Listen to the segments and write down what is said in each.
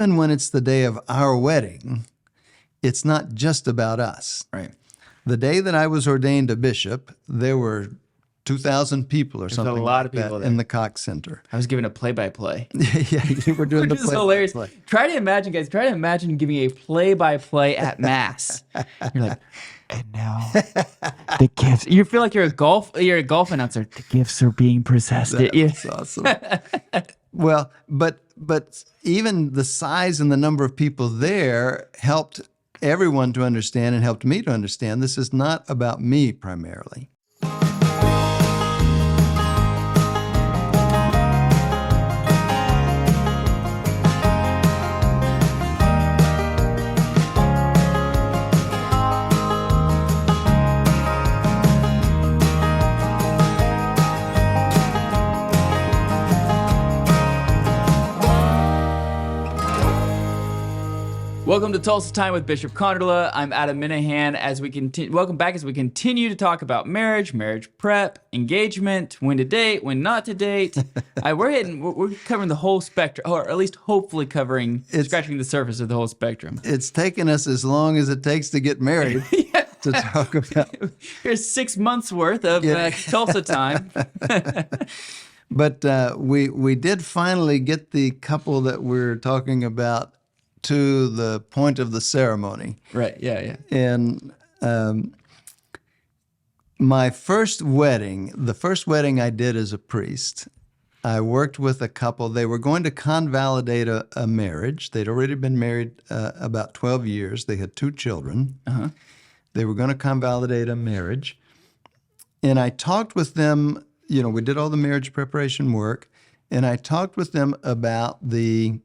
even when it's the day of our wedding, it's not just about us. Right. The day that I was ordained a bishop, there were 2,000 people or There's something a lot like of people that there. in the Cox Center. I was given a play-by-play. Yeah, you were doing Which the is hilarious. play-by-play. Try to imagine, guys. Try to imagine giving a play-by-play at mass. You're like, and now the gifts. You feel like you're a golf announcer. The gifts are being processed. That's awesome. Well, but even the size and the number of people there helped everyone to understand and helped me to understand this is not about me primarily. Welcome to Tulsa Time with Bishop Konderla. I'm Adam Minahan. Welcome back as we continue to talk about marriage prep, engagement, when to date, when not to date. We're covering the whole spectrum, or at least hopefully scratching the surface of the whole spectrum. It's taken us as long as it takes to get married to talk about. Here's 6 months worth of Tulsa Time. But we did finally get the couple that we're talking about to the point of the ceremony. Right, yeah. And my first wedding, the first wedding I did as a priest, I worked with a couple. They were going to convalidate a marriage. They'd already been married about 12 years. They had 2 children. Uh-huh. They were going to convalidate a marriage. And I talked with them, we did all the marriage preparation work, and I talked with them about the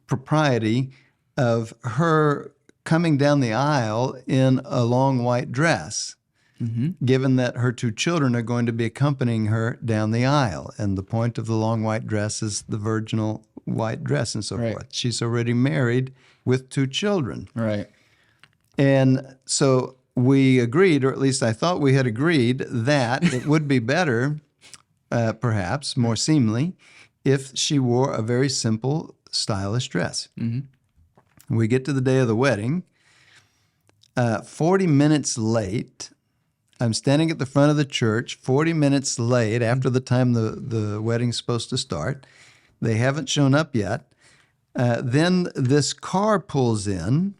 propriety of her coming down the aisle in a long white dress, given that her 2 children are going to be accompanying her down the aisle. And the point of the long white dress is the virginal white dress and so forth. She's already married with 2 children. Right. And so we agreed, or at least I thought we had agreed, that it would be better, perhaps more seemly, if she wore a very simple, stylish dress. Mm-hmm. We get to the day of the wedding. 40 minutes late, I'm standing at the front of the church, 40 minutes late after the time the wedding's supposed to start. They haven't shown up yet. Then this car pulls in,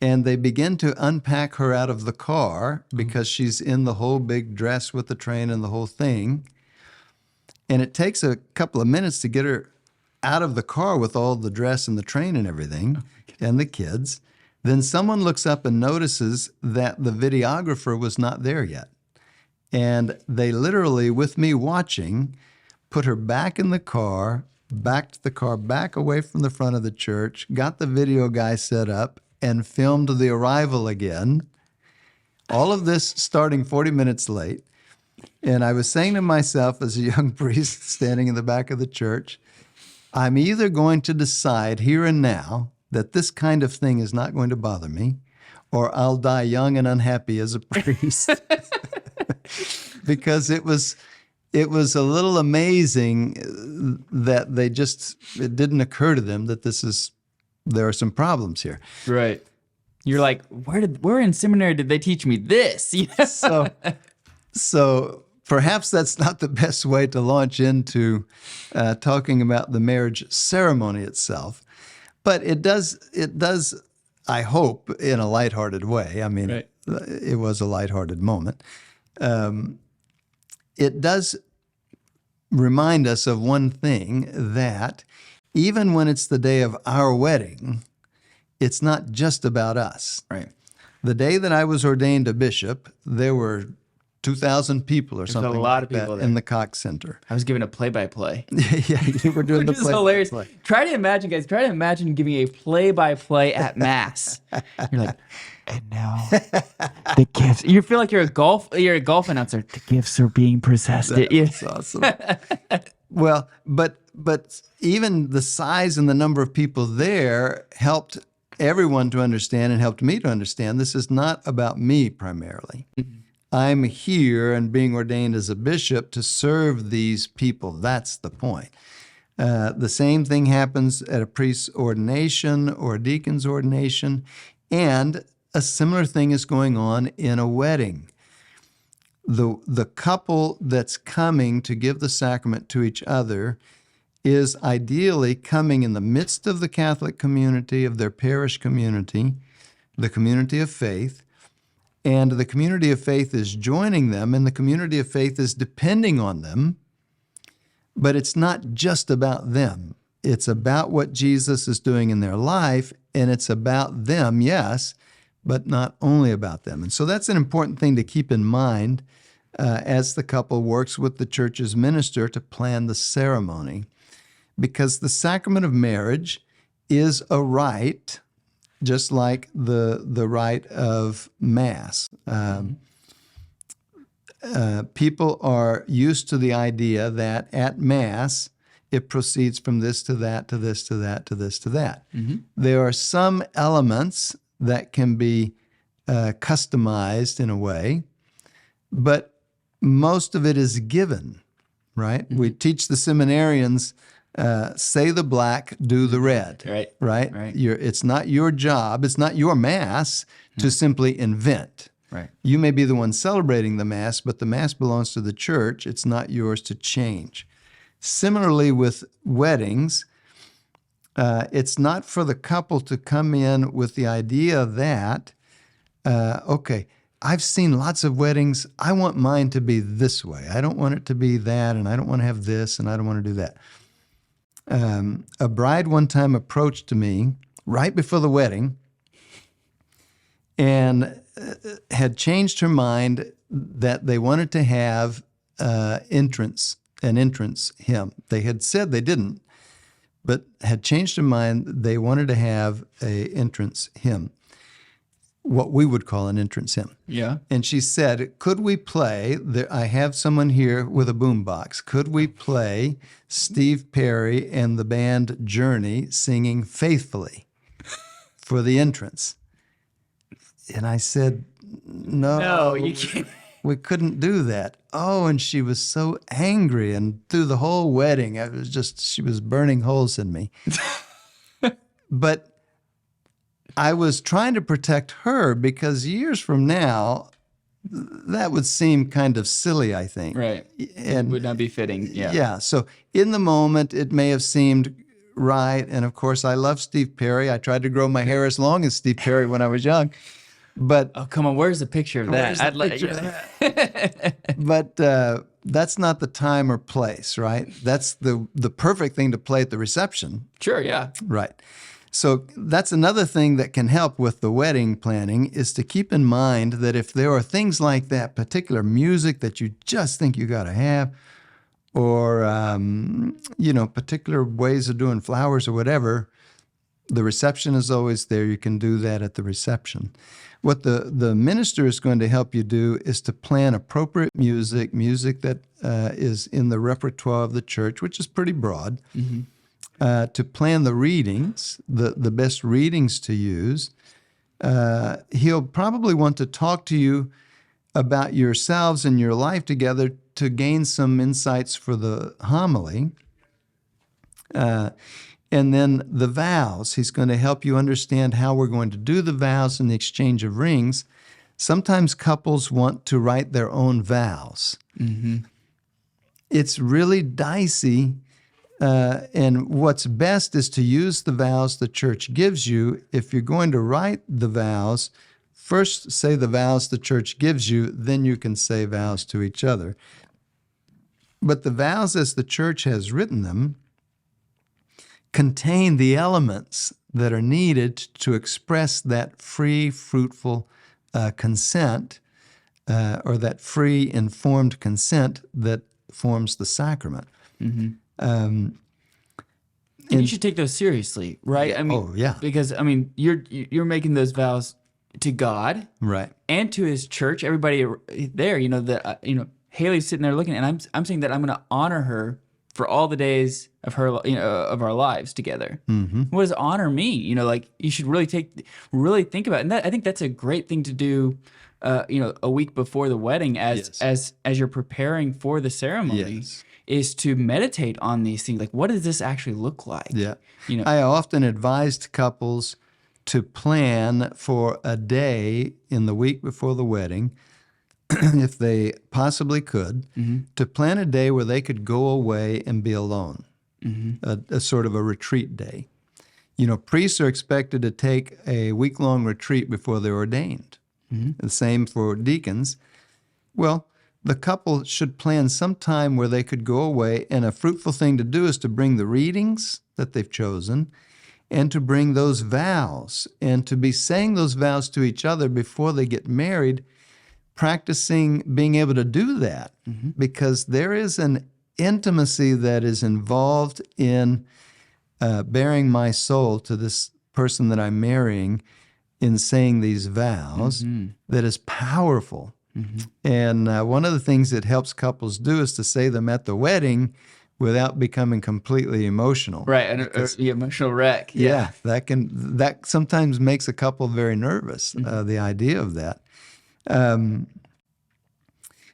and they begin to unpack her out of the car because she's in the whole big dress with the train and the whole thing. And it takes a couple of minutes to get her out of the car with all the dress and the train and everything, and the kids. Then someone looks up and notices that the videographer was not there yet. And they literally, with me watching, put her back in the car, backed the car back away from the front of the church, got the video guy set up, and filmed the arrival again. All of this starting 40 minutes late. And I was saying to myself as a young priest standing in the back of the church, I'm either going to decide here and now that this kind of thing is not going to bother me, or I'll die young and unhappy as a priest. Because it was a little amazing that it didn't occur to them that there are some problems here. Right. You're like, where in seminary did they teach me this? So perhaps that's not the best way to launch into talking about the marriage ceremony itself, but it does, I hope, in a lighthearted way. I mean, It was a lighthearted moment. It does remind us of one thing, that even when it's the day of our wedding, it's not just about us. Right. The day that I was ordained a bishop, there were 2,000 people or something a lot like of people that there. in the Cox Center. I was given a play-by-play. Yeah, you were doing Which the is hilarious. play-by-play. Try to imagine, guys. Try to imagine giving a play-by-play at mass. You're like, and now the gifts. You feel like you're a golf announcer. The gifts are being processed. That's awesome. Well, but even the size and the number of people there helped everyone to understand and helped me to understand this is not about me primarily. Mm-hmm. I'm here and being ordained as a bishop to serve these people. That's the point. The same thing happens at a priest's ordination or a deacon's ordination, and a similar thing is going on in a wedding. The couple that's coming to give the sacrament to each other is ideally coming in the midst of the Catholic community, of their parish community, the community of faith, and the community of faith is joining them, and the community of faith is depending on them. But it's not just about them. It's about what Jesus is doing in their life, and it's about them, yes, but not only about them. And so that's an important thing to keep in mind as the couple works with the church's minister to plan the ceremony. Because the sacrament of marriage is a rite, just like the rite of Mass. People are used to the idea that at Mass, it proceeds from this to that, to this to that, to this to that. Mm-hmm. There are some elements that can be customized in a way, but most of it is given, right? Mm-hmm. We teach the seminarians, say the black, do the red, right? It's not your job, it's not your Mass to simply invent. Right. You may be the one celebrating the Mass, but the Mass belongs to the church. It's not yours to change. Similarly with weddings, it's not for the couple to come in with the idea that, okay, I've seen lots of weddings. I want mine to be this way. I don't want it to be that, and I don't want to have this, and I don't want to do that. A bride one time approached me right before the wedding and had changed her mind that they wanted to have an entrance hymn. They had said they didn't, but had changed their mind. They wanted to have an entrance hymn, what we would call an entrance hymn. Yeah. And she said, could we play, I have someone here with a boombox, could we play Steve Perry and the band Journey singing Faithfully for the entrance? And I said, no, you can't. We couldn't do that. Oh, and she was so angry, and through the whole wedding, she was burning holes in me. But I was trying to protect her because years from now, that would seem kind of silly, I think. Right. And it would not be fitting. Yeah. Yeah. So in the moment, it may have seemed right. And of course, I love Steve Perry. I tried to grow my hair as long as Steve Perry when I was young. But oh, come on, where's the picture of that? But that's not the time or place, right? That's the perfect thing to play at the reception. Sure, yeah. Right. So that's another thing that can help with the wedding planning is to keep in mind that if there are things like that, particular music that you just think you got to have, or, particular ways of doing flowers or whatever, the reception is always there. You can do that at the reception. What the minister is going to help you do is to plan appropriate music that is in the repertoire of the church, which is pretty broad, to plan the readings, the best readings to use. He'll probably want to talk to you about yourselves and your life together to gain some insights for the homily. And then the vows, he's going to help you understand how we're going to do the vows and the exchange of rings. Sometimes couples want to write their own vows. Mm-hmm. It's really dicey, and what's best is to use the vows the church gives you. If you're going to write the vows, first say the vows the church gives you, then you can say vows to each other. But the vows as the church has written them contain the elements that are needed to express that free, fruitful consent, or that free, informed consent that forms the sacrament. Mm-hmm. And you should take those seriously, right? Yeah. I mean, because you're making those vows to God, right, and to His church. Everybody there, Haley's sitting there looking, and I'm saying that I'm going to honor her for all the days of her, of our lives together. Mm-hmm. What does honor mean? You should really think about it. And I think that's a great thing to do, a week before the wedding as you're preparing for the ceremony. Yes. is to meditate on these things. Like, what does this actually look like? Yeah. You know, I often advised couples to plan for a day in the week before the wedding, if they possibly could, to plan a day where they could go away and be alone, a sort of a retreat day. You know, priests are expected to take a week-long retreat before they're ordained. The same for deacons. Well, the couple should plan some time where they could go away, and a fruitful thing to do is to bring the readings that they've chosen and to bring those vows and to be saying those vows to each other before they get married, practicing being able to do that, because there is an intimacy that is involved in bearing my soul to this person that I'm marrying in saying these vows that is powerful. And one of the things that helps couples do is to say them at the wedding without becoming completely emotional. right? And the emotional wreck. Yeah, that sometimes makes a couple very nervous. The idea of that.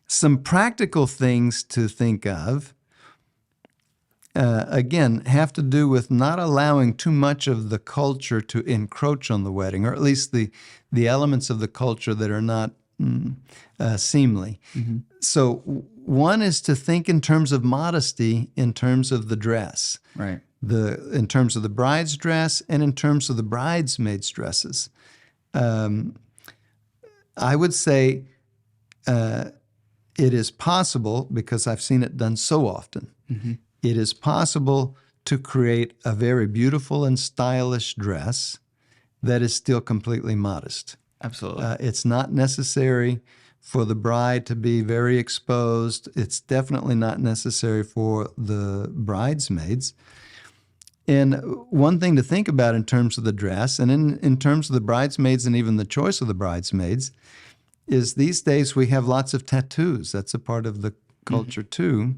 Some practical things to think of. Again, have to do with not allowing too much of the culture to encroach on the wedding, or at least the elements of the culture that are not seemly. So one is to think in terms of modesty, in terms of the dress, Right. in terms of the bride's dress, and in terms of the bridesmaids' dresses. I would say it is possible, because I've seen it done so often, it is possible to create a very beautiful and stylish dress that is still completely modest. Absolutely. It's not necessary for the bride to be very exposed. It's definitely not necessary for the bridesmaids. And one thing to think about in terms of the dress, and in terms of the bridesmaids and even the choice of the bridesmaids, is these days we have lots of tattoos. That's a part of the culture too.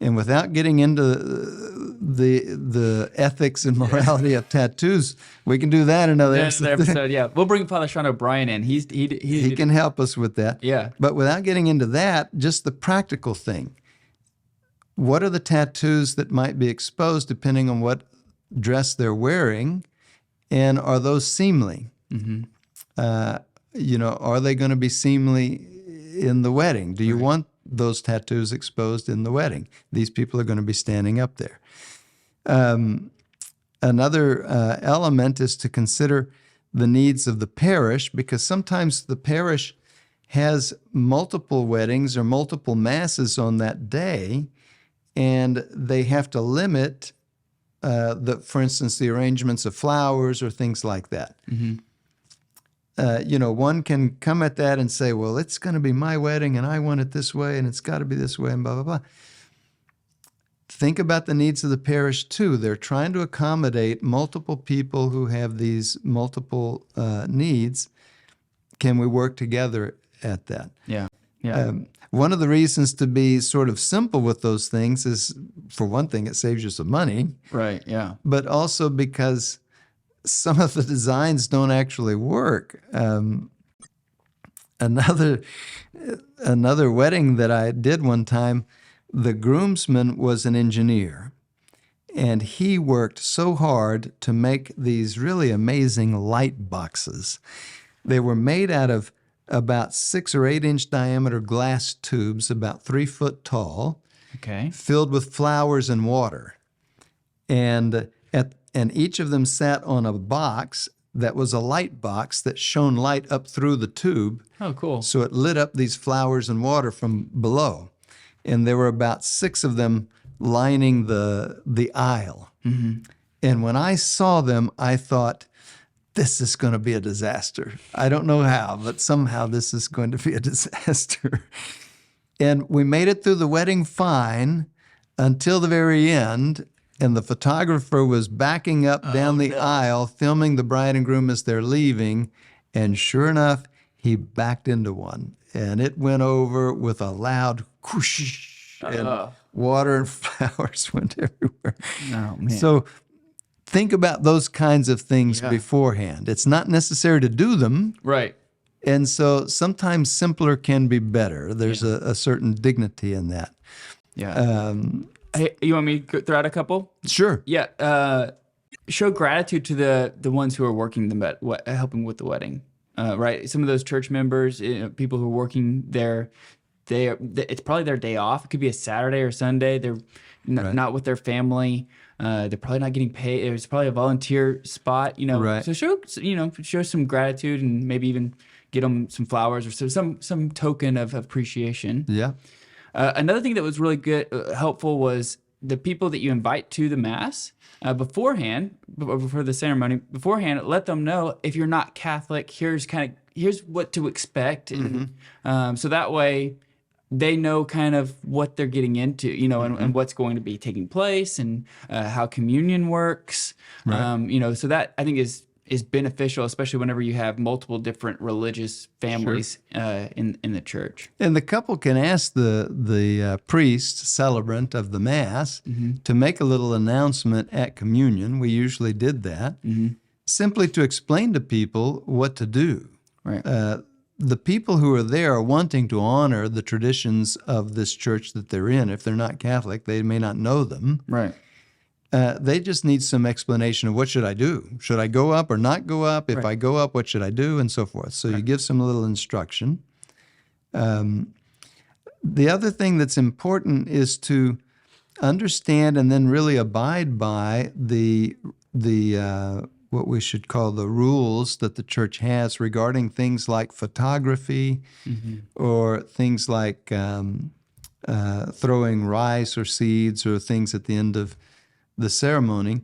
And without getting into the ethics and morality of tattoos, we can do that another episode. Yeah, we'll bring Father Sean O'Brien in. He can help us with that. Yeah. But without getting into that, just the practical thing. What are the tattoos that might be exposed depending on what dress they're wearing, and are those seemly? Are they going to be seemly in the wedding? Do you want those tattoos exposed in the wedding? These people are going to be standing up there. Another element is to consider the needs of the parish, because sometimes the parish has multiple weddings or multiple masses on that day, and they have to limit, for instance, the arrangements of flowers or things like that. One can come at that and say, well, it's going to be my wedding and I want it this way and it's got to be this way and blah, blah, blah. Think about the needs of the parish too. They're trying to accommodate multiple people who have these multiple needs. Can we work together at that? Yeah. One of the reasons to be sort of simple with those things is, for one thing, it saves you some money. Right, yeah. But also because some of the designs don't actually work. Another wedding that I did one time, the groomsman was an engineer, and he worked so hard to make these really amazing light boxes. They were made out of about 6 or 8 inch diameter glass tubes, about 3 foot tall, Okay. filled with flowers and water. And each of them sat on a box that was a light box that shone light up through the tube. Oh, cool. So it lit up these flowers and water from below. And there were about 6 of them lining the aisle. And when I saw them, I thought, this is going to be a disaster. I don't know how, but somehow this is going to be a disaster. And we made it through the wedding fine until the very end. And the photographer was backing up down the aisle, filming the bride and groom as they're leaving. And sure enough, he backed into one. And it went over with a loud whoosh. And water and flowers went everywhere. Oh, man. So think about those kinds of things beforehand. It's not necessary to do them. Right. And so sometimes simpler can be better. There's a certain dignity in that. Yeah. Hey, you want me to throw out a couple? Sure. Yeah. Show gratitude to the ones who are working helping with the wedding. Right. Some of those church members, people who are working there, it's probably their day off. It could be a Saturday or Sunday. They're not with their family. They're probably not getting paid. It's probably a volunteer spot, Right. So show some gratitude and maybe even get them some flowers or some token of appreciation. Yeah. Another thing that was really good, helpful was the people that you invite to the mass beforehand, before the ceremony. Beforehand, let them know if you're not Catholic. Here's what to expect, and so that way they know kind of what they're getting into, and what's going to be taking place, and how communion works. Right. So that I think is beneficial, especially whenever you have multiple different religious families in the church. And the couple can ask the priest, celebrant of the Mass, to make a little announcement at communion. We usually did that, simply to explain to people what to do. Right. The people who are there are wanting to honor the traditions of this church that they're in. If they're not Catholic, they may not know them. Right. They just need some explanation of what should I do? Should I go up or not go up? If I go up, what should I do? And so forth. So you give some little instruction. The other thing that's important is to understand and then really abide by the what we should call the rules that the church has regarding things like photography or things like throwing rice or seeds or things at the end of the ceremony.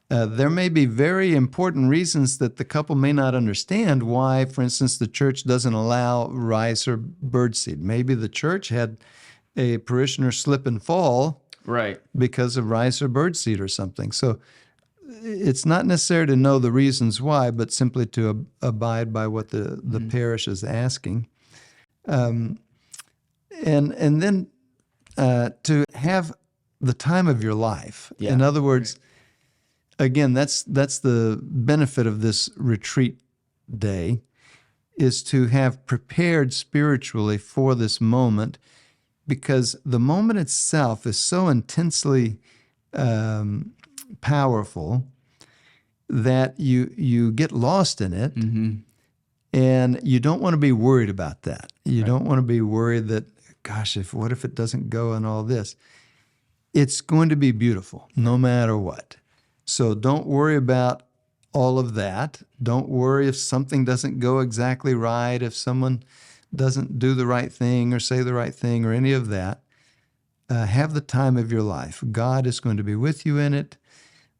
There may be very important reasons that the couple may not understand why, for instance, the church doesn't allow rice or birdseed. Maybe the church had a parishioner slip and fall because of rice or birdseed or something. So it's not necessary to know the reasons why, but simply to abide by what the parish is asking. And then to have the time of your life. Yeah. In other words, again, that's the benefit of this retreat day, is to have prepared spiritually for this moment, because the moment itself is so intensely powerful that you get lost in it, and you don't want to be worried about that. You don't want to be worried that, gosh, what if it doesn't go and all this. It's going to be beautiful no matter what. So don't worry about all of that. Don't worry if something doesn't go exactly right, if someone doesn't do the right thing or say the right thing or any of that. Have the time of your life. God is going to be with you in it.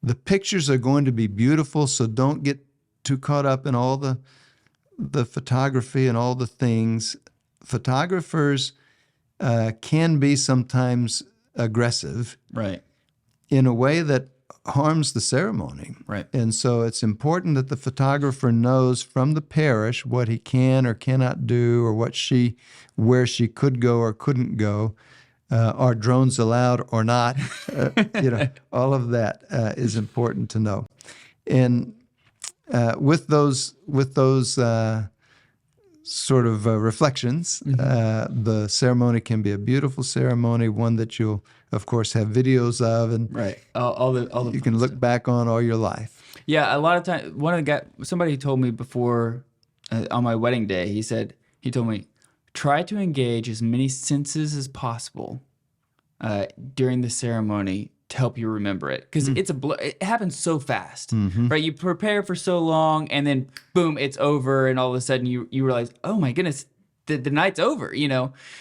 The pictures are going to be beautiful, so don't get too caught up in all the photography and all the things. Photographers can be sometimes aggressive, in a way that harms the ceremony. And so it's important that the photographer knows from the parish what he can or cannot do, or where she could go or couldn't go. Are drones allowed or not? All of that is important to know. And with those sort of reflections, the ceremony can be a beautiful ceremony, one that you'll, of course, have videos of, and all the you can look back on all your life. Yeah, a lot of times, somebody told me before on my wedding day, he told me, try to engage as many senses as possible during the ceremony to help you remember it, because it happens so fast, right? You prepare for so long, and then boom, it's over, and all of a sudden you realize, oh my goodness, the night's over,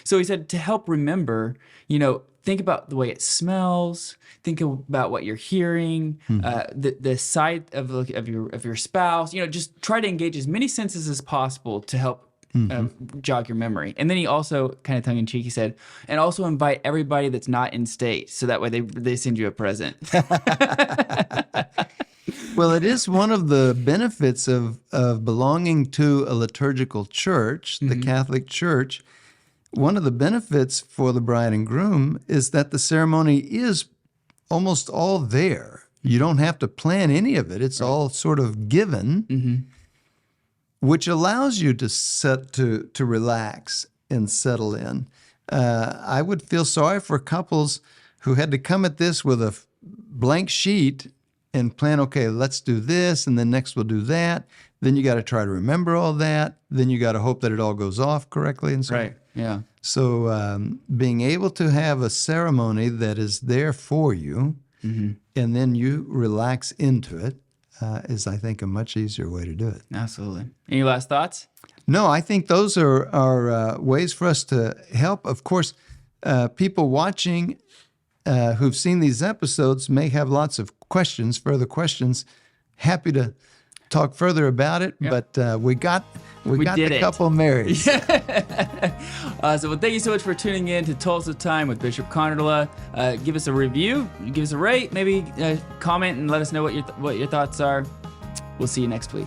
So he said, to help remember, think about the way it smells, think about what you're hearing, the sight of your spouse, just try to engage as many senses as possible to help jog your memory. And then he also, kind of tongue-in-cheek, he said, and also invite everybody that's not in state, so that way they send you a present. Well, it is one of the benefits of belonging to a liturgical church, the Catholic Church. One of the benefits for the bride and groom is that the ceremony is almost all there. You don't have to plan any of it. It's all sort of given, which allows you to relax and settle in. I would feel sorry for couples who had to come at this with a blank sheet and plan, okay, let's do this, and then next we'll do that. Then you got to try to remember all that. Then you got to hope that it all goes off correctly and so on. Right. Yeah. So being able to have a ceremony that is there for you, and then you relax into it, is, I think, a much easier way to do it. Absolutely. Any last thoughts? No, I think those are ways for us to help. Of course, people watching who've seen these episodes may have lots of questions, further questions. Happy to talk further about it, but we got the couple married. So well, thank you so much for tuning in to Tulsa Time with Bishop Konderla. Give us a review, give us a rate, maybe comment and let us know what your thoughts are. We'll see you next week.